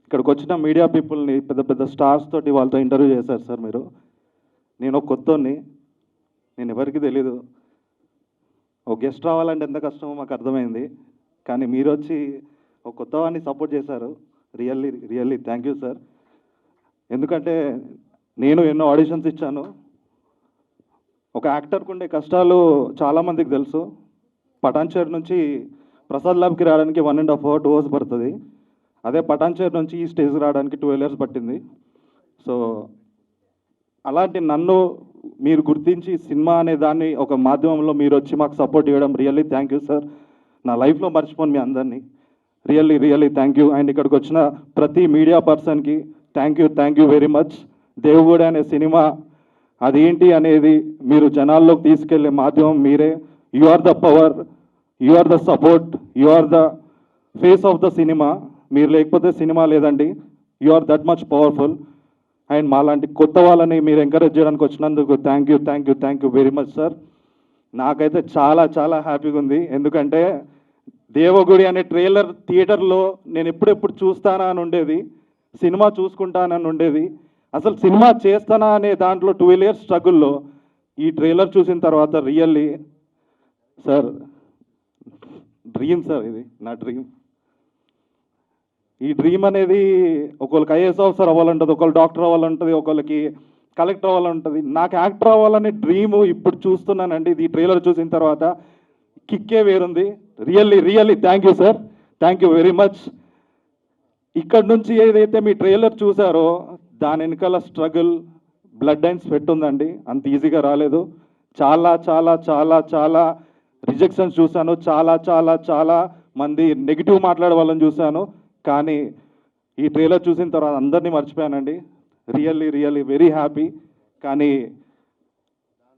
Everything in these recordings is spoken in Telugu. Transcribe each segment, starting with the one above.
ఇక్కడికి వచ్చిన మీడియా పీపుల్ని పెద్ద పెద్ద స్టార్స్ తోటి వాళ్ళతో ఇంటర్వ్యూ చేశారు సార్ మీరు. నేను ఒక కొత్తోన్ని, నేను ఎవరికి తెలీదు. ఒక గెస్ట్ రావాలంటే ఎంత కష్టమో మాకు అర్థమైంది. కానీ మీరు వచ్చి ఒక కొత్త వాడిని సపోర్ట్ చేశారు. Really really thank you sir. ఎందుకంటే నేను ఎన్నో ఆడిషన్స్ ఇచ్చాను. ఒక యాక్టర్కి ఉండే కష్టాలు చాలామందికి తెలుసు. పటాన్చేరు నుంచి ప్రసాద్ ల్యాబ్కి రావడానికి 1.5 hours 2 hours పడుతుంది. అదే పటాన్చేరు నుంచి ఈ స్టేజ్కి రావడానికి 12 years పట్టింది. సో అలాంటి నన్ను మీరు గుర్తించి సినిమా అనే దాన్ని ఒక మాధ్యమంలో మీరు వచ్చి మాకు సపోర్ట్ ఇవ్వడం రియల్లీ థ్యాంక్ యూ సార్. నా లైఫ్లో మర్చిపోను మీ అందరినీ. Really thank you. అండ్ ఇక్కడికి వచ్చిన ప్రతి మీడియా పర్సన్కి థ్యాంక్ యూ వెరీ మచ్. దేవుడు అనే సినిమా అదేంటి అనేది మీరు జనాల్లోకి తీసుకెళ్లే మాధ్యమం మీరే. You are the power, you are the support, you are the face of the cinema. మీరు లేకపోతే సినిమా లేదండి. You are that much powerful. And మాలాంటి కొత్త వాళ్ళని మీరు ఎంకరేజ్ చేయడానికి వచ్చినందుకు thank you very much sir. నాకైతే చాలా హ్యాపీగా ఉంది. ఎందుకంటే దేవగుడి అనే ట్రైలర్ థియేటర్లో నేను ఎప్పుడెప్పుడు చూస్తానా అని ఉండేది, సినిమా చూసుకుంటానని ఉండేది. అసలు సినిమా చేస్తానా అనే దాంట్లో 12 years స్ట్రగుల్లో ఈ ట్రైలర్ చూసిన తర్వాత రియల్లీ సార్ డ్రీమ్ సార్. ఇది నా డ్రీమ్. ఈ డ్రీమ్ అనేది ఒకళ్ళకి ఐఏఎస్ ఆఫీసర్ అవ్వాలంటుంది, ఒకళ్ళు డాక్టర్ అవ్వాలంటుంది, ఒకళ్ళకి కలెక్టర్ అవ్వాలంటుంది. నాకు యాక్టర్ అవ్వాలనే డ్రీము ఇప్పుడు చూస్తున్నానండి. ఇది ట్రైలర్ చూసిన తర్వాత కిక్కే వేరుంది. Really thank you sir. Thank you very much. ఇక్కడ నుంచి ఏదైతే మీ ట్రైలర్ చూసారో దాని వెనకాల స్ట్రగుల్, బ్లడ్ అండ్ స్వెట్ ఉందండి. అంత ఈజీగా రాలేదు. చాలా రిజెక్షన్స్ చూశాను. చాలా మంది నెగిటివ్ మాట్లాడే వాళ్ళని చూశాను. కానీ ఈ ట్రైలర్ చూసిన తర్వాత అందరినీ మర్చిపోయానండి. Really very happy. కానీ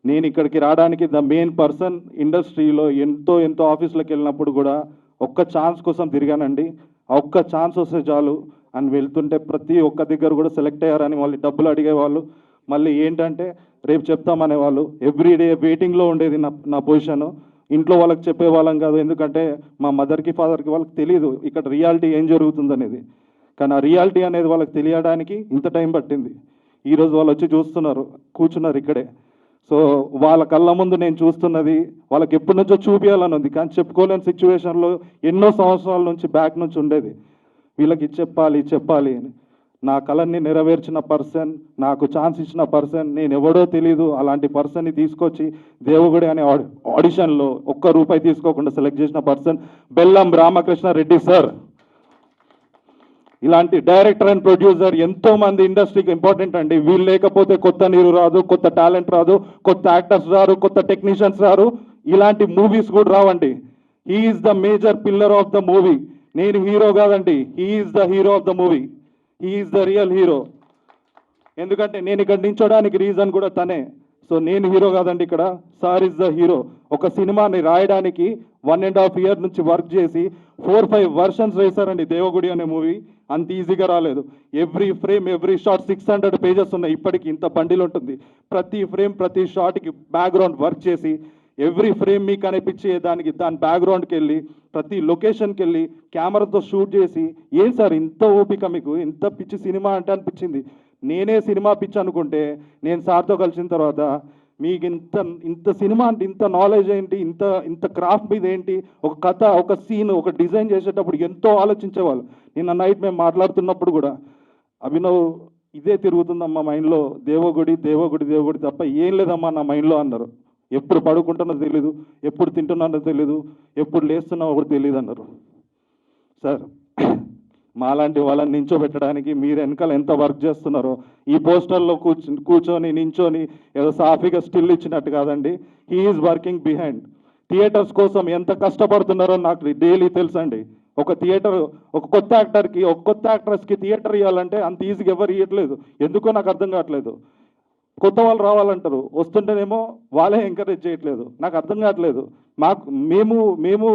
నేను ఇక్కడికి రావడానికి ద మెయిన్ పర్సన్ ఇండస్ట్రీలో ఎంతో ఆఫీసులకు వెళ్ళినప్పుడు కూడా ఒక్క ఛాన్స్ కోసం తిరిగానండి. ఒక్క ఛాన్స్ వస్తే చాలు అని వెళ్తుంటే ప్రతి ఒక్క దగ్గర కూడా సెలెక్ట్ అయ్యారని వాళ్ళు డబ్బులు అడిగేవాళ్ళు. మళ్ళీ ఏంటంటే రేపు చెప్తామనేవాళ్ళు. ఎవ్రీడే వెయిటింగ్లో ఉండేది నా పొజిషను. ఇంట్లో వాళ్ళకి చెప్పేవాళ్ళం కాదు. ఎందుకంటే మా మదర్కి ఫాదర్కి వాళ్ళకి తెలియదు ఇక్కడ రియాలిటీ ఏం జరుగుతుందనేది. కానీ ఆ రియాలిటీ అనేది వాళ్ళకి తెలియడానికి ఇంత టైం పట్టింది. ఈరోజు వాళ్ళు వచ్చి చూస్తున్నారు, కూర్చున్నారు ఇక్కడే. సో వాళ్ళ కళ్ళ ముందు నేను చూస్తున్నది వాళ్ళకి ఎప్పటి నుంచో చూపించాలని ఉంది. కానీ చెప్పుకోలేని సిచ్యువేషన్లో ఎన్నో సంవత్సరాల నుంచి బ్యాక్ నుంచి ఉండేది. వీళ్ళకి చెప్పాలి అని. నా కళని నెరవేర్చిన పర్సన్, నాకు ఛాన్స్ ఇచ్చిన పర్సన్, నేను ఎవడో తెలీదు అలాంటి పర్సన్ని తీసుకొచ్చి దేవుగుడి అనే ఆడిషన్లో ₹1 తీసుకోకుండా సెలెక్ట్ చేసిన పర్సన్ బెల్లం రామకృష్ణ రెడ్డి సార్. ఇలాంటి డైరెక్టర్ అండ్ ప్రొడ్యూసర్ ఎంతో మంది ఇండస్ట్రీకి ఇంపార్టెంట్ అండి. వీళ్ళు లేకపోతే కొత్త నీరు రాదు, కొత్త టాలెంట్ రాదు, కొత్త యాక్టర్స్ రారు, కొత్త టెక్నీషియన్స్ రారు, ఇలాంటి మూవీస్ కూడా రావండి. He's the major pillar of the movie. నేను హీరో కాదండి, he's the hero of the movie. He's the real hero. ఎందుకంటే నేను ఇక్కడ నించోడానికి రీజన్ కూడా తనే. సో నేను హీరో కాదండి, ఇక్కడ సార్ ఇస్ ద హీరో. ఒక సినిమాని రాయడానికి 1.5 year నుంచి వర్క్ చేసి 4-5 versions వేశారండి దేవగుడి అనే మూవీ. అంత ఈజీగా రాలేదు. Every frame every shot 600 pages ఉన్నాయి. ఇప్పటికి ఇంత బండిల్ ఉంటుంది. ప్రతి ఫ్రేమ్ ప్రతి షాట్కి బ్యాక్గ్రౌండ్ వర్క్ చేసి ఎవ్రీ ఫ్రేమ్ మీకు అనిపించే దానికి దాని బ్యాక్గ్రౌండ్కి వెళ్ళి ప్రతి లొకేషన్కి వెళ్ళి కెమెరాతో షూట్ చేసి, ఏం సార్ ఇంత ఓపిక మీకు, ఇంత పిచ్చి సినిమా అంటే అనిపించింది. నేనే సినిమా పిచ్చి అనుకుంటే నేను సార్తో కలిసిన తర్వాత మీకు ఇంత సినిమా అంటే ఇంత నాలెడ్జ్ ఏంటి, ఇంత క్రాఫ్ట్ మీద ఏంటి, ఒక కథ, ఒక సీన్, ఒక డిజైన్ చేసేటప్పుడు ఎంతో ఆలోచించేవాళ్ళు. నిన్న నైట్ మేము మాట్లాడుతున్నప్పుడు కూడా అభినవ్ ఇదే తిరుగుతుందమ్మా మైండ్లో, దేవుగుడి తప్ప ఏం లేదమ్మా నా మైండ్లో అన్నారు. ఎప్పుడు పడుకుంటున్నో తెలీదు, ఎప్పుడు తింటున్నానో తెలీదు, ఎప్పుడు లేస్తున్నావో కూడా తెలియదు అన్నారు. సార్ మాలాంటి వాళ్ళని నించోబెట్టడానికి మీరు వెనకాల ఎంత వర్క్ చేస్తున్నారో. ఈ పోస్టర్లో కూర్చొని నించొని ఏదో సాఫీగా స్టిల్ ఇచ్చినట్టు కాదండి. He's working behind. థియేటర్స్ కోసం ఎంత కష్టపడుతున్నారో నాకు డైలీ తెలుసండి. ఒక థియేటర్, ఒక కొత్త యాక్టర్కి, ఒక కొత్త యాక్ట్రెస్కి థియేటర్ ఇవ్వాలంటే అంత ఈజీగా ఎవరు ఇవ్వట్లేదు. ఎందుకో నాకు అర్థం కావట్లేదు. కొత్త వాళ్ళు రావాలంటారు, వస్తుంటేనేమో వాళ్ళే ఎంకరేజ్ చేయట్లేదు. నాకు అర్థం కావట్లేదు. మేము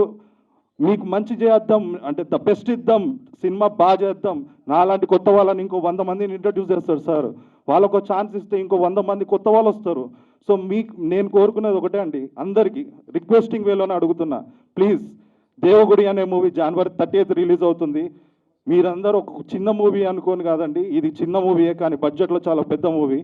మీకు మంచి చేద్దాం అంటే ద బెస్ట్ ఇద్దాం, సినిమా బాగా చేద్దాం. నాలాంటి కొత్త వాళ్ళని ఇంకో 100 మందిని ఇంట్రడ్యూస్ చేస్తారు సార్. వాళ్ళకు ఛాన్స్ ఇస్తే ఇంకో 100 మంది కొత్త వాళ్ళు వస్తారు. సో నేను కోరుకునేది ఒకటే అండి, అందరికీ రిక్వెస్టింగ్ వేలోనే అడుగుతున్నా, ప్లీజ్ దేవగుడి అనే మూవీ January 30th రిలీజ్ అవుతుంది. మీరందరూ ఒక చిన్న మూవీ అనుకోని కాదండి, ఇది చిన్న మూవీయే కానీ బడ్జెట్లో చాలా పెద్ద మూవీ.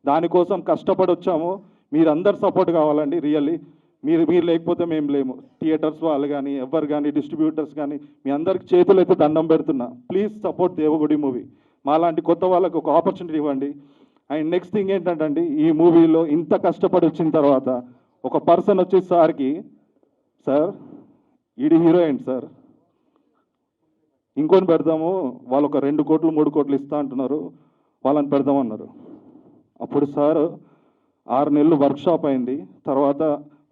దానికోసం కష్టపడి వచ్చాము. మీరందరు సపోర్ట్ కావాలండి రియల్లీ. మీరు లేకపోతే మేము లేము. థియేటర్స్ వాళ్ళు కానీ ఎవరు కానీ డిస్ట్రిబ్యూటర్స్ కానీ మీ అందరికి చేతులైతే దండం పెడుతున్నా. Please support Devagudi movie. మాలాంటి కొత్త వాళ్ళకి ఒక ఆపర్చునిటీ ఇవ్వండి. అండ్ నెక్స్ట్ థింగ్ ఏంటంటే ఈ మూవీలో ఇంత కష్టపడి వచ్చిన తర్వాత ఒక పర్సన్ వచ్చి సార్కి, సార్ ఈడి హీరోయిన్ సార్, ఇంకొని పెడదాము, వాళ్ళు ఒక 2 కోట్లు 3 కోట్లు ఇస్తా అంటున్నారు, వాళ్ళని పెడదామన్నారు. అప్పుడు సార్ 6 నెలలు వర్క్షాప్ అయింది. తర్వాత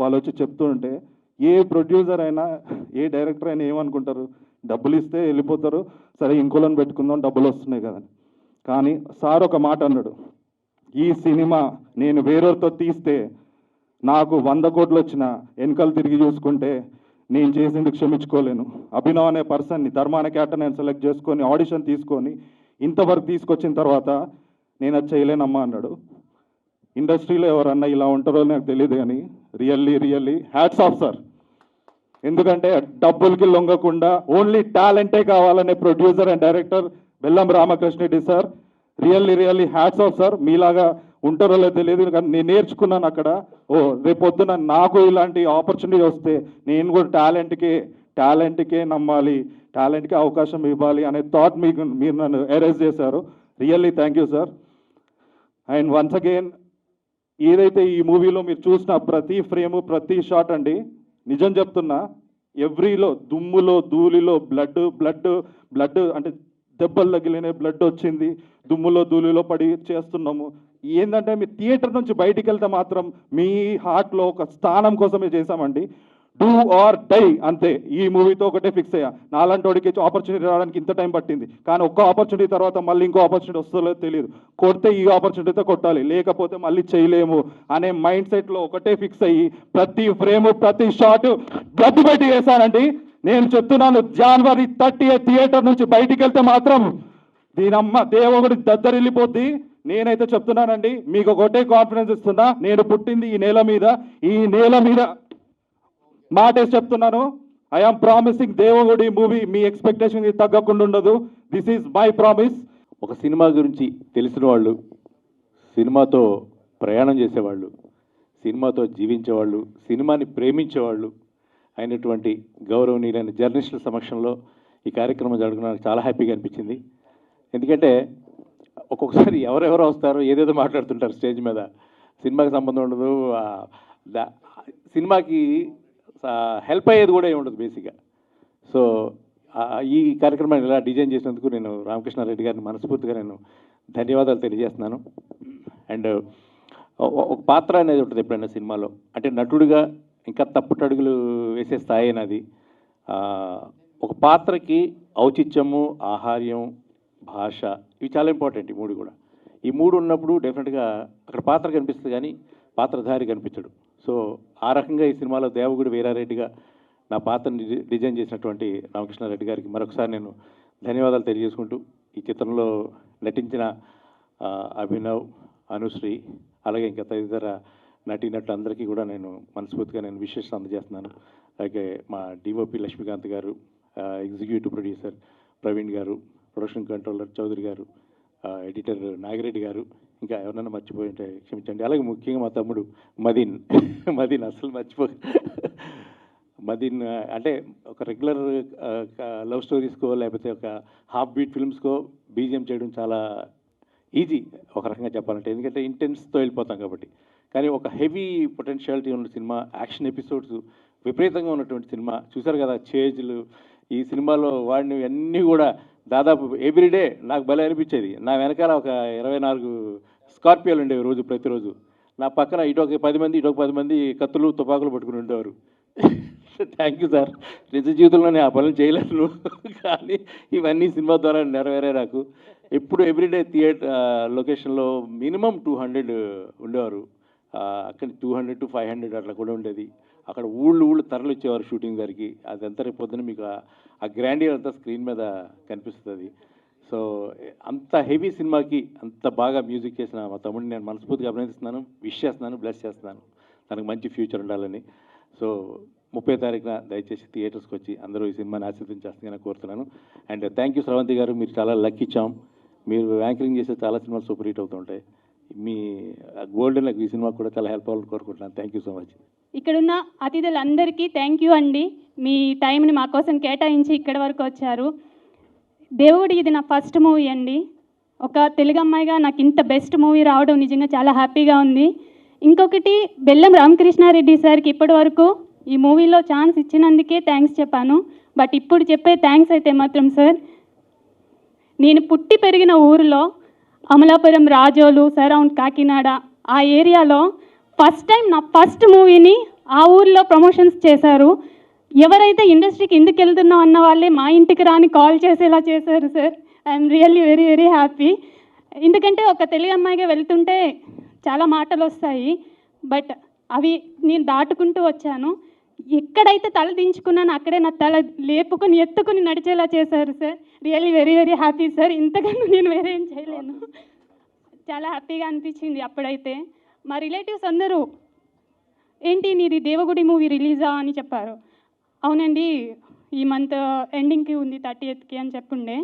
వాళ్ళు వచ్చి చెప్తుంటే ఏ ప్రొడ్యూసర్ అయినా ఏ డైరెక్టర్ అయినా ఏమనుకుంటారు, డబ్బులు ఇస్తే వెళ్ళిపోతారు, సరే ఇంకోళ్ళని పెట్టుకుందాం డబ్బులు వస్తున్నాయి కదని. కానీ సార్ ఒక మాట అన్నాడు, ఈ సినిమా నేను వేరొకరితో తీస్తే నాకు 100 కోట్లు వచ్చిన వెనకాల తిరిగి చూసుకుంటే నేను చేసింది క్షమించుకోలేను. అభినవ్ అనే పర్సన్ని ధర్మాన క్యాటర్ నేను సెలెక్ట్ చేసుకొని ఆడిషన్ తీసుకొని ఇంతవరకు తీసుకొచ్చిన తర్వాత నేను అది చేయలేనమ్మా అన్నాడు. ఇండస్ట్రీలో ఎవరన్నా ఇలా ఉంటారో నాకు తెలియదు కానీ రియల్లీ హ్యాట్స్ ఆఫ్ సార్. ఎందుకంటే డబ్బులకి లొంగకుండా ఓన్లీ టాలెంటే కావాలనే ప్రొడ్యూసర్ అండ్ డైరెక్టర్ బెల్లం Ramakrishna Reddy sir. Really hats off sir. మీలాగా ఉంటారో లేదో తెలియదు కానీ నేను నేర్చుకున్నాను అక్కడ. రేపొద్దున నాకు ఇలాంటి ఆపర్చునిటీ వస్తే నేను కూడా టాలెంట్కే నమ్మాలి, టాలెంట్కి అవకాశం ఇవ్వాలి అనే థాట్ మీరు నన్ను ఎరేజ్ చేశారు. Really thank you sir. And once again ఏదైతే ఈ మూవీలో మీరు చూసిన ప్రతి ఫ్రేము ప్రతి షాట్ అండి, నిజం చెప్తున్నా, ఎవ్రీలో దుమ్ములో ధూళిలో బ్లడ్ అంటే దెబ్బలు తగిలిన బ్లడ్ వచ్చింది, దుమ్ములో ధూళిలో పడి చేస్తున్నాము. ఏంటంటే మీరు థియేటర్ నుంచి బయటికి వెళ్తే మాత్రం మీ హార్ట్లో ఒక స్థానం కోసమే చేశామండి. డూ ఆర్ డై అంతే. ఈ మూవీతో ఒకటే ఫిక్స్ అయ్యా. నాలాంటి వాడికి ఆపర్చునిటీ రావడానికి ఇంత టైం పట్టింది, కానీ ఒక్క ఆపర్చునిటీ తర్వాత మళ్ళీ ఇంకో ఆపర్చునిటీ వస్తుందో తెలియదు. కొడితే ఈ ఆపర్చునిటీతో కొట్టాలి, లేకపోతే మళ్ళీ చేయలేము అనే మైండ్ సెట్లో ఒకటే ఫిక్స్ అయ్యి ప్రతి ఫ్రేము ప్రతి షాట్ బ్లడ్ పెట్టి చేశానండి. నేను చెప్తున్నాను, జనవరి 30 థియేటర్ నుంచి బయటికి వెళ్తే మాత్రం దీనమ్మ దేవుడి దద్దరిల్లిపోద్ది. నేనైతే చెప్తున్నానండి, మీకు ఒకటే కాన్ఫిడెన్స్ ఇస్తున్నా, నేను పుట్టింది ఈ నేల మీద మాటేసి చెప్తున్నాను. ఐఆమ్ ప్రామిసింగ్ దేవగుడి మూవీ మీ ఎక్స్పెక్టేషన్ తగ్గకుండా ఉండదు. This is my promise. ఒక సినిమా గురించి తెలిసిన వాళ్ళు, సినిమాతో ప్రయాణం చేసేవాళ్ళు, సినిమాతో జీవించేవాళ్ళు, సినిమాని ప్రేమించేవాళ్ళు అయినటువంటి గౌరవనీయులైన జర్నలిస్టుల సమక్షంలో ఈ కార్యక్రమం జరగడానికి చాలా హ్యాపీగా అనిపించింది. ఎందుకంటే ఒక్కొక్కసారి ఎవరెవరో వస్తారో ఏదేదో మాట్లాడుతుంటారు స్టేజ్ మీద, సినిమాకి సంబంధం ఉండదు, సినిమాకి హెల్ప్ అయ్యేది కూడా ఏమి ఉండదు బేసిక్గా. సో ఈ కార్యక్రమాన్ని ఇలా డిజైన్ చేసినందుకు నేను రామకృష్ణారెడ్డి గారిని మనస్ఫూర్తిగా నేను ధన్యవాదాలు తెలియజేస్తున్నాను. అండ్ ఒక పాత్ర అనేది ఉంటుంది ఎప్పుడైనా సినిమాలో, అంటే నటుడిగా ఇంకా తప్పుటడుగులు వేసే స్థాయి అనేది. ఒక పాత్రకి ఔచిత్యము, ఆహార్యం, భాష ఇవి చాలా ఇంపార్టెంట్. ఈ మూడు కూడా, ఈ మూడు ఉన్నప్పుడు డెఫినెట్గా అక్కడ పాత్ర కనిపిస్తుంది కానీ పాత్రధారి కనిపించడు. సో ఆ రకంగా ఈ సినిమాలో దేవగుడి వీరారెడ్డిగా నా పాత్రని డిజైన్ చేసినటువంటి రామకృష్ణారెడ్డి గారికి మరొకసారి నేను ధన్యవాదాలు తెలియజేసుకుంటూ, ఈ చిత్రంలో నటించిన అభినవ్, అనుశ్రీ, అలాగే ఇంకా తదితర నటీనటులు అందరికీ కూడా నేను మనస్ఫూర్తిగా నేను విశేషం అందజేస్తున్నాను. అలాగే మా డిఓపి లక్ష్మీకాంత్ గారు, ఎగ్జిక్యూటివ్ ప్రొడ్యూసర్ ప్రవీణ్ గారు, ప్రొడక్షన్ కంట్రోలర్ చౌదరి గారు, ఎడిటర్ నాగిరెడ్డి గారు, ఇంకా ఎవరైనా మర్చిపోయింటే క్షమించండి. అలాగే ముఖ్యంగా మా తమ్ముడు మదీన్ అసలు మదీన్ అంటే ఒక రెగ్యులర్ లవ్ స్టోరీస్కో లేకపోతే ఒక హాఫ్ బీట్ ఫిల్మ్స్కో బీజిఎం చేయడం చాలా ఈజీ ఒక రకంగా చెప్పాలంటే, ఎందుకంటే ఇంటెన్స్తో వెళ్ళిపోతాం కాబట్టి. కానీ ఒక హెవీ పొటెన్షియాలిటీ ఉన్న సినిమా, యాక్షన్ ఎపిసోడ్స్ విపరీతంగా ఉన్నటువంటి సినిమా చూశారు కదా, చేజ్లు. ఈ సినిమాలో వాడిని అన్నీ కూడా దాదాపు ఎవ్రీడే నాకు భలే అనిపించేది. నా వెనకాల ఒక 24 స్కార్పియోలు ఉండేవి రోజు, ప్రతిరోజు. నా పక్కన ఇటొక 10 మంది ఇటొక 10 మంది కత్తులు తుపాకులు పట్టుకుని ఉండేవారు. Thank you sir. నిజ జీవితంలో నేను ఆ పనులు చేయలేను, కానీ ఇవన్నీ సినిమా ద్వారా నెరవేరే నాకు. ఎప్పుడు ఎవ్రీడే థియేటర్ లొకేషన్లో మినిమం 200 ఉండేవారు. అక్కడ 200 to 500 అట్లా కూడా ఉండేది. అక్కడ ఊళ్ళు తరలి వచ్చేవారు షూటింగ్ దగ్గరికి. అదంతా రేపు పొద్దున మీకు ఆ గ్రాండియర్ అంతా స్క్రీన్ మీద కనిపిస్తుంది. సో అంత హెవీ సినిమాకి అంత బాగా మ్యూజిక్ చేసిన మా తమ్ముడిని నేను మనస్ఫూర్తిగా అభినందిస్తున్నాను, విష్ చేస్తున్నాను, బ్లెస్ చేస్తున్నాను. తనకు మంచి ఫ్యూచర్ ఉండాలని. సో 30వ తారీఖున దయచేసి థియేటర్స్కి వచ్చి అందరూ ఈ సినిమాని ఆశీర్వదించాల్సిందిగా కోరుతున్నాను. అండ్ థ్యాంక్ యూ స్రవంతి గారు, మీరు చాలా లక్ ఇచ్చాం. మీరు యాంకరింగ్ చేసే చాలా సినిమాలు సూపర్ హిట్ అవుతుంటాయి. మీ గోల్డెన్ లక్ ఈ సినిమా కూడా చాలా హెల్ప్ అవ్వాలని కోరుకుంటున్నాను. Thank you so much. ఇక్కడున్న అతిథులందరికీ థ్యాంక్ యూ అండి. మీ టైంని మా కోసం కేటాయించి ఇక్కడి వరకు వచ్చారు. దేవుడి ఇది నా ఫస్ట్ మూవీ అండి. ఒక తెలుగు అమ్మాయిగా నాకు ఇంత బెస్ట్ మూవీ రావడం నిజంగా చాలా హ్యాపీగా ఉంది. ఇంకొకటి బెల్లం రామకృష్ణారెడ్డి సార్కి ఇప్పటి వరకు ఈ మూవీలో ఛాన్స్ ఇచ్చినందుకే థ్యాంక్స్ చెప్పాను. బట్ ఇప్పుడు చెప్పే థ్యాంక్స్ అయితే మాత్రం సార్, నేను పుట్టి పెరిగిన ఊరిలో అమలాపురం, రాజోలు, సరౌండ్ కాకినాడ ఆ ఏరియాలో ఫస్ట్ టైం నా ఫస్ట్ మూవీని ఆ ఊరిలో ప్రమోషన్స్ చేశారు. ఎవరైతే ఇండస్ట్రీకి ఎందుకు వెళ్తున్నాం అన్న వాళ్ళే మా ఇంటికి రాని కాల్ చేసేలా చేశారు sir. I'm really very very happy. ఎందుకంటే ఒక తెలుగు అమ్మాయిగా వెళ్తుంటే చాలా మాటలు వస్తాయి, బట్ అవి నేను దాటుకుంటూ వచ్చాను. ఎక్కడైతే తల దించుకున్నానో అక్కడే నా తల లేపుకొని ఎత్తుకుని నడిచేలా చేశారు sir. Really very very happy sir. ఇంతకన్నా నేను వేరే ఏం చేయలేను. చాలా హ్యాపీగా అనిపించింది అప్పుడైతే. మా రిలేటివ్స్ అందరూ ఏంటి నీది దేవగుడి మూవీ రిలీజా అని చెప్పారు. అవునండి, ఈ మంత్ ఎండింగ్కి ఉంది 30th అని చెప్పుండే.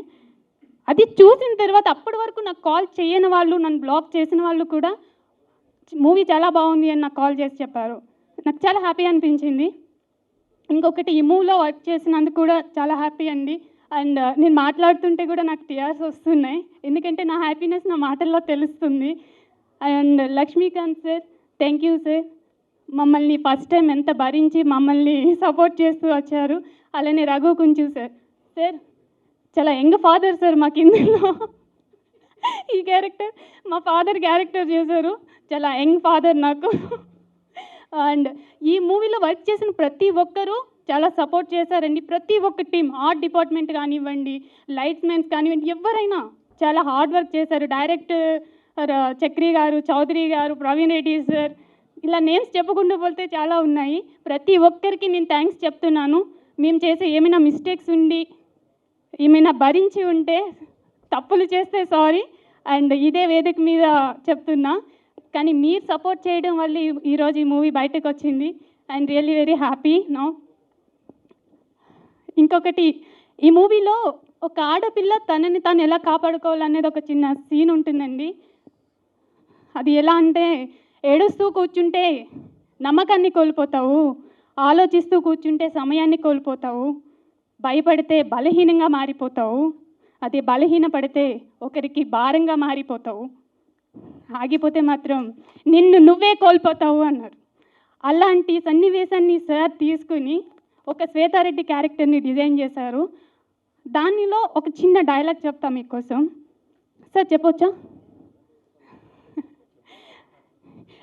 అది చూసిన తర్వాత అప్పటి వరకు నాకు కాల్ చేయని వాళ్ళు, నన్ను బ్లాక్ చేసిన వాళ్ళు కూడా మూవీ చాలా బాగుంది అని నాకు కాల్ చేసి చెప్పారు. నాకు చాలా హ్యాపీ అనిపించింది. ఇంకొకటి ఈ మూవీలో వర్క్ చేసినందుకు కూడా చాలా హ్యాపీ అండి. అండ్ నేను మాట్లాడుతుంటే కూడా నాకు టీఆర్స్ వస్తున్నాయి, ఎందుకంటే నా హ్యాపీనెస్ నా మాటల్లో తెలుస్తుంది. And Laxmikant sir, thank you sir. మమ్మల్ని ఫస్ట్ టైం ఎంత భరించి మమ్మల్ని సపోర్ట్ చేస్తూ వచ్చారు. అలానే రఘు కుంచు సార్, సార్ చాలా యంగ్ ఫాదర్ సార్ మాకు ఇందులో. ఈ క్యారెక్టర్ మా ఫాదర్ క్యారెక్టర్ చేశారు, చాలా యంగ్ ఫాదర్ నాకు. అండ్ ఈ మూవీలో వర్క్ చేసిన ప్రతి ఒక్కరూ చాలా సపోర్ట్ చేశారండి. ప్రతి ఒక్క టీం, ఆర్ట్ డిపార్ట్మెంట్ కానివ్వండి, లైట్స్ మెన్స్ కానివ్వండి, ఎవరైనా చాలా హార్డ్ వర్క్ చేశారు. డైరెక్టర్ చక్రి గారు, చౌదరి గారు, ప్రవీణ్ రెడ్డి సార్, ఇలా నేమ్స్ చెప్పుకుంటూ పోతే చాలా ఉన్నాయి. ప్రతి ఒక్కరికి నేను థ్యాంక్స్ చెప్తున్నాను. మేము చేసే ఏమైనా మిస్టేక్స్ ఉండి ఏమైనా భరించి ఉంటే, తప్పులు చేస్తే సారీ. అండ్ ఇదే వేదిక మీద చెప్తున్నా, కానీ మీరు సపోర్ట్ చేయడం వల్ల ఈరోజు ఈ మూవీ బయటకు వచ్చింది. And really very happy now. ఇంకొకటి, ఈ మూవీలో ఒక ఆడపిల్ల తనని తాను ఎలా కాపాడుకోవాలనేది ఒక చిన్న సీన్ ఉంటుందండి. అది ఎలా అంటే, ఏడుస్తూ కూర్చుంటే నమ్మకాన్ని కోల్పోతావు, ఆలోచిస్తూ కూర్చుంటే సమయాన్ని కోల్పోతావు, భయపడితే బలహీనంగా మారిపోతావు, అదే బలహీన పడితే ఒకరికి భారంగా మారిపోతావు, ఆగిపోతే మాత్రం నిన్ను నువ్వే కోల్పోతావు అన్నారు. అలాంటి సన్నివేశాన్ని సార్ తీసుకుని ఒక శ్వేతారెడ్డి క్యారెక్టర్ని డిజైన్ చేశారు. దానిలో ఒక చిన్న డైలాగ్ చెప్తా మీకోసం. సార్ చెప్పొచ్చా?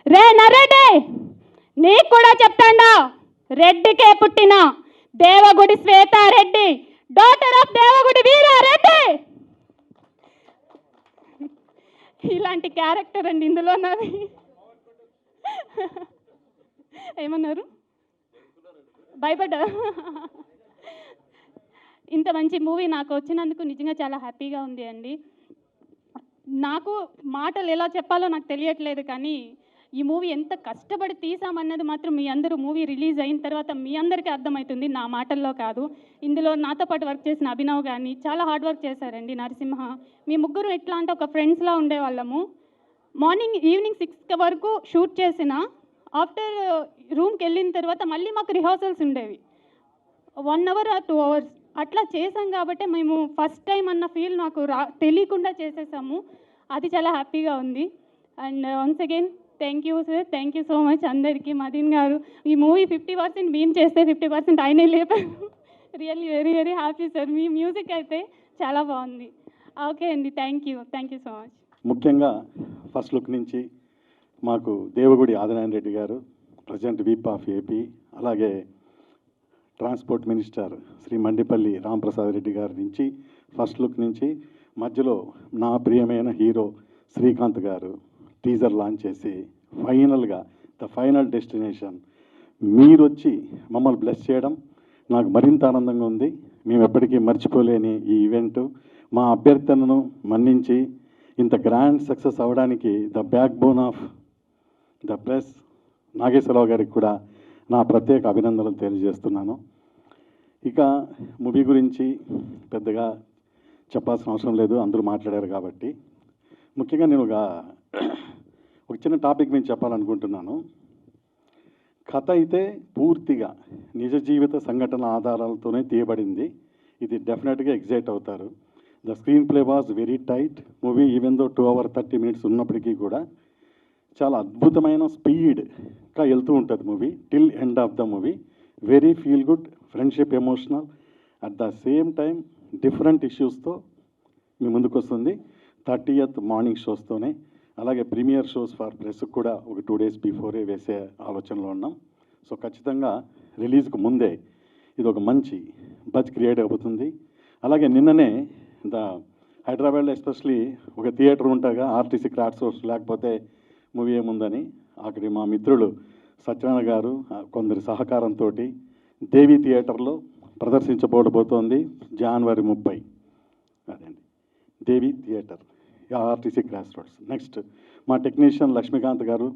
రే నరెడ్డి, నీకు కూడా చెప్తాండా, రెడ్డికే పుట్టిన దేవగుడి శ్వేతారెడ్డి, డాటర్ ఆఫ్ దేవగుడి వీరారెడ్డి. ఇలాంటి క్యారెక్టర్ అండి ఇందులో నాది. ఏమన్నారు? భయపడ్డా? ఇంత మంచి మూవీ నాకు వచ్చినందుకు నిజంగా చాలా హ్యాపీగా ఉంది అండి. నాకు మాటలు ఎలా చెప్పాలో నాకు తెలియట్లేదు, కానీ ఈ మూవీ ఎంత కష్టపడి తీసామన్నది మాత్రం మీ అందరూ మూవీ రిలీజ్ అయిన తర్వాత మీ అందరికీ అర్థమవుతుంది, నా మాటల్లో కాదు. ఇందులో నాతో పాటు వర్క్ చేసిన అభినవ్ కానీ చాలా హార్డ్ వర్క్ చేశారండి. నరసింహ, మీ ముగ్గురు ఎట్లా అంటే ఒక ఫ్రెండ్స్లా ఉండేవాళ్ళము. ఈవినింగ్ 6 వరకు షూట్ చేసిన ఆఫ్టర్ రూమ్కి వెళ్ళిన తర్వాత మళ్ళీ మాకు రిహార్సల్స్ ఉండేవి, 1 hour or 2 hours అట్లా చేసాం. కాబట్టి మేము ఫస్ట్ టైం అన్న ఫీల్ నాకు తెలియకుండా చేసేసాము. అది చాలా హ్యాపీగా ఉంది. And once again thank you sir, thank you so much అందరికీ. మదీన్ గారు, ఈ మూవీ 50% మేము చేస్తే 50% ఆయనే లేపారు. Really very very happy sir. మీ మ్యూజిక్ అయితే చాలా బాగుంది. ఓకే అండి, థ్యాంక్ యూ సో మచ్. ముఖ్యంగా ఫస్ట్ లుక్ నుంచి మాకు దేవగుడి ఆదినారాయణ రెడ్డి గారు, ప్రజెంట్ వీప్ ఆఫ్ ఏపీ, అలాగే ట్రాన్స్పోర్ట్ మినిస్టర్ శ్రీ మండిపల్లి రాంప్రసాద్ రెడ్డి గారి నుంచి ఫస్ట్ లుక్ నుంచి, మధ్యలో నా ప్రియమైన హీరో శ్రీకాంత్ గారు టీజర్ లాంచ్ చేసి ఫైనల్గా ద ఫైనల్ డెస్టినేషన్ మీరు వచ్చి మమ్మల్ని బ్లెస్ చేయడం నాకు మరింత ఆనందంగా ఉంది. మేము ఎప్పటికీ మర్చిపోలేని ఈ ఈవెంట్ మా అభ్యర్థనను మన్నించి ఇంత గ్రాండ్ సక్సెస్ అవ్వడానికి the backbone of the press Nageswararao గారికి కూడా నా ప్రత్యేక అభినందనలు తెలియజేస్తున్నాను. ఇక మూవీ గురించి పెద్దగా చెప్పాల్సిన అవసరం లేదు, అందరూ మాట్లాడారు కాబట్టి. ముఖ్యంగా నేను ఒక చిన్న టాపిక్ మీద చెప్పాలనుకుంటున్నాను. కథ అయితే పూర్తిగా నిజ జీవిత సంఘటన ఆధారాలతోనే తీయబడింది. ఇది డెఫినెట్గా ఎగ్జైట్ అవుతారు. The screen play was very tight. Movie even though 2 hours 30 minutes ఉన్నప్పటికీ కూడా చాలా అద్భుతమైన స్పీడ్గా వెళ్తూ ఉంటుంది movie till end of the movie. Very feel good, friendship, emotional, at the same time different ఇష్యూస్తో మీ ముందుకు వస్తుంది. 30th మార్నింగ్ షోస్తోనే, అలాగే ప్రీమియర్ షోస్ ఫర్ ప్రెస్కి కూడా ఒక 2 days బిఫోరే వేసే ఆలోచనలో ఉన్నాం. సో ఖచ్చితంగా రిలీజ్కి ముందే ఇది ఒక మంచి బజ్ క్రియేట్ అవుతుంది. అలాగే నిన్ననే హైదరాబాద్లో ఎస్పెషలీ ఒక థియేటర్ ఉంటాగా ఆర్టీసీ క్రాఫ్ట్ షోస్ లేకపోతే మూవీ ఏముందని అక్కడి మా మిత్రులు సత్యనారాయణ గారు కొందరి సహకారంతో దేవి థియేటర్లో ప్రదర్శించబోతోంది January 30. అదండి Devi theatre, RTC cross roads. Next మా టెక్నీషియన్ లక్ష్మీకాంత్ గారు,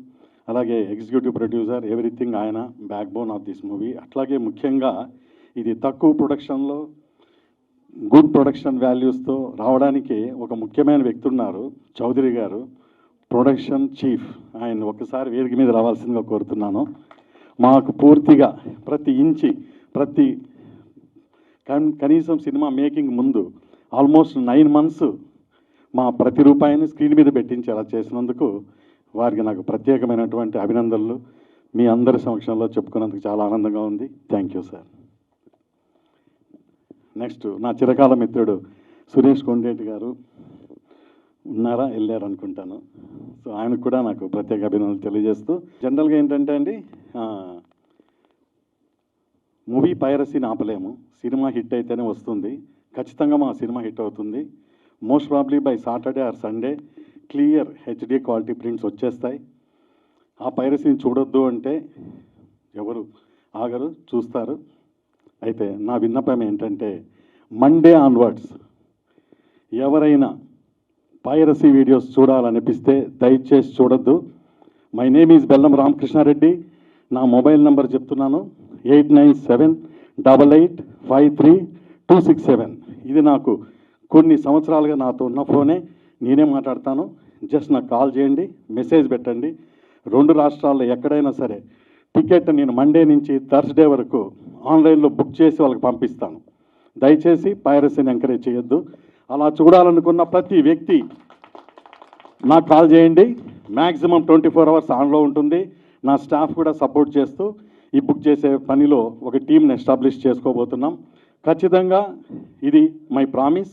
అలాగే ఎగ్జిక్యూటివ్ ప్రొడ్యూసర్, ఎవ్రీథింగ్ ఆయన backbone of this movie. అట్లాగే ముఖ్యంగా ఇది తక్కువ ప్రొడక్షన్లో గుడ్ ప్రొడక్షన్ వాల్యూస్తో రావడానికి ఒక ముఖ్యమైన వ్యక్తి ఉన్నారు, చౌదరి గారు, ప్రొడక్షన్ చీఫ్. ఆయన ఒక్కసారి వేదిక మీద రావాల్సిందిగా కోరుతున్నాను. మాకు పూర్తిగా ప్రతి ఇంచి కనీసం సినిమా మేకింగ్ ముందు ఆల్మోస్ట్ 9 months మా ప్రతి రూపాయిని స్క్రీన్ మీద పెట్టించేలా చేసినందుకు వారికి నాకు ప్రత్యేకమైనటువంటి అభినందనలు మీ అందరి సమక్షంలో చెప్పుకున్నందుకు చాలా ఆనందంగా ఉంది. Thank you sir. నెక్స్ట్ నా చిరకాల మిత్రుడు సురేష్ కొండేటి గారు ఉన్నారా, వెళ్ళారు అనుకుంటాను. సో ఆయనకు కూడా నాకు ప్రత్యేక అభినందనలు తెలియజేస్తూ, జనరల్గా ఏంటంటే అండి, మూవీ పైరసీని ఆపలేము. సినిమా హిట్ అయితేనే వస్తుంది. ఖచ్చితంగా మా సినిమా హిట్ అవుతుంది. Most probably by Saturday or Sunday clear HD quality prints వచ్చేస్తాయి. ఆ పైరసీని చూడొద్దు అంటే ఎవరు ఆగరు, చూస్తారు. అయితే నా విన్నపం ఏంటంటే మండే ఆన్వర్డ్స్ ఎవరైనా పైరసీ వీడియోస్ చూడాలనిపిస్తే దయచేసి చూడొద్దు. మై నేమ్ ఈజ్ బెల్లం రామకృష్ణారెడ్డి. నా మొబైల్ నెంబర్ చెప్తున్నాను, 8978853267. ఇది నాకు కొన్ని సంవత్సరాలుగా నాతో ఉన్న ఫోనే, నేనే మాట్లాడతాను. జస్ట్ నాకు కాల్ చేయండి, మెసేజ్ పెట్టండి. 2 రాష్ట్రాల్లో ఎక్కడైనా సరే టికెట్ నేను మండే నుంచి థర్స్డే వరకు ఆన్లైన్లో బుక్ చేసి వాళ్ళకి పంపిస్తాను. దయచేసి పైరసీని ఎంకరేజ్ చేయొద్దు. అలా చూడాలనుకున్న ప్రతి వ్యక్తి నాకు కాల్ చేయండి. మ్యాక్సిమం 24 hours ఆన్లో ఉంటుంది. నా స్టాఫ్ కూడా సపోర్ట్ చేస్తూ ఈ బుక్ చేసే పనిలో ఒక టీంని ఎస్టాబ్లిష్ చేసుకోబోతున్నాం. ఖచ్చితంగా ఇది మై ప్రామిస్.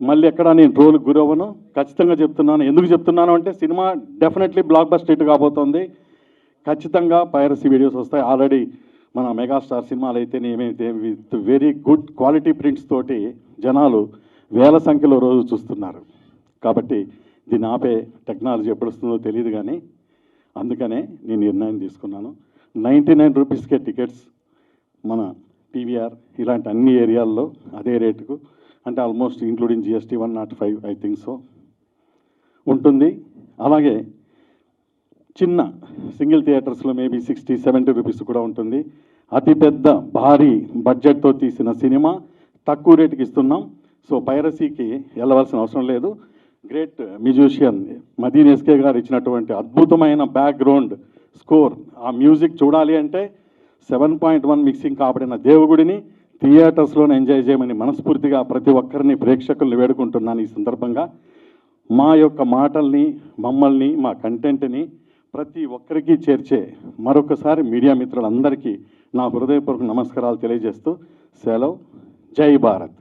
మళ్ళీ ఎక్కడ నేను ట్రోల్కి గురవ్వను. ఖచ్చితంగా చెప్తున్నాను. ఎందుకు చెప్తున్నాను అంటే cinema definitely block buster hit కాబోతోంది. ఖచ్చితంగా పైరసీ వీడియోస్ వస్తాయి. ఆల్రెడీ మన మెగాస్టార్ సినిమాలు అయితే ఏమైతే with very good quality prints తోటి జనాలు వేల సంఖ్యలో రోజు చూస్తున్నారు. కాబట్టి దీన్ని ఆపే టెక్నాలజీ ఎప్పుడు వస్తుందో తెలియదు, కానీ అందుకనే నేను నిర్ణయం తీసుకున్నాను. 99 రూపీస్కే టికెట్స్ మన PVR ఇలాంటి అన్ని ఏరియాల్లో అదే రేటుకు, అంటే almost including GST 105 I think so ఉంటుంది. అలాగే చిన్న సింగిల్ థియేటర్స్లో మేబీ 60-70 రూపీస్ కూడా ఉంటుంది. అతిపెద్ద భారీ బడ్జెట్తో తీసిన సినిమా తక్కువ రేటుకి ఇస్తున్నాం. సో పైరసీకి వెళ్ళవలసిన అవసరం లేదు. గ్రేట్ మ్యూజిషియన్ మదీన్ ఎస్కే గారు ఇచ్చినటువంటి అద్భుతమైన బ్యాక్గ్రౌండ్ స్కోర్, ఆ మ్యూజిక్ చూడాలి అంటే 7.1 మిక్సింగ్ కాబడిన దేవుడిని థియేటర్స్లోనే ఎంజాయ్ చేయమని మనస్ఫూర్తిగా ప్రతి ఒక్కరిని ప్రేక్షకుల్ని వేడుకుంటున్నాను. ఈ సందర్భంగా మా యొక్క మాటల్ని, మమ్మల్ని, మా కంటెంట్ని ప్రతి ఒక్కరికి చేర్చే మరొకసారి మీడియా మిత్రులందరికీ నా హృదయపూర్వక నమస్కారాలు తెలియజేస్తూ సెలవు. జై భారత్.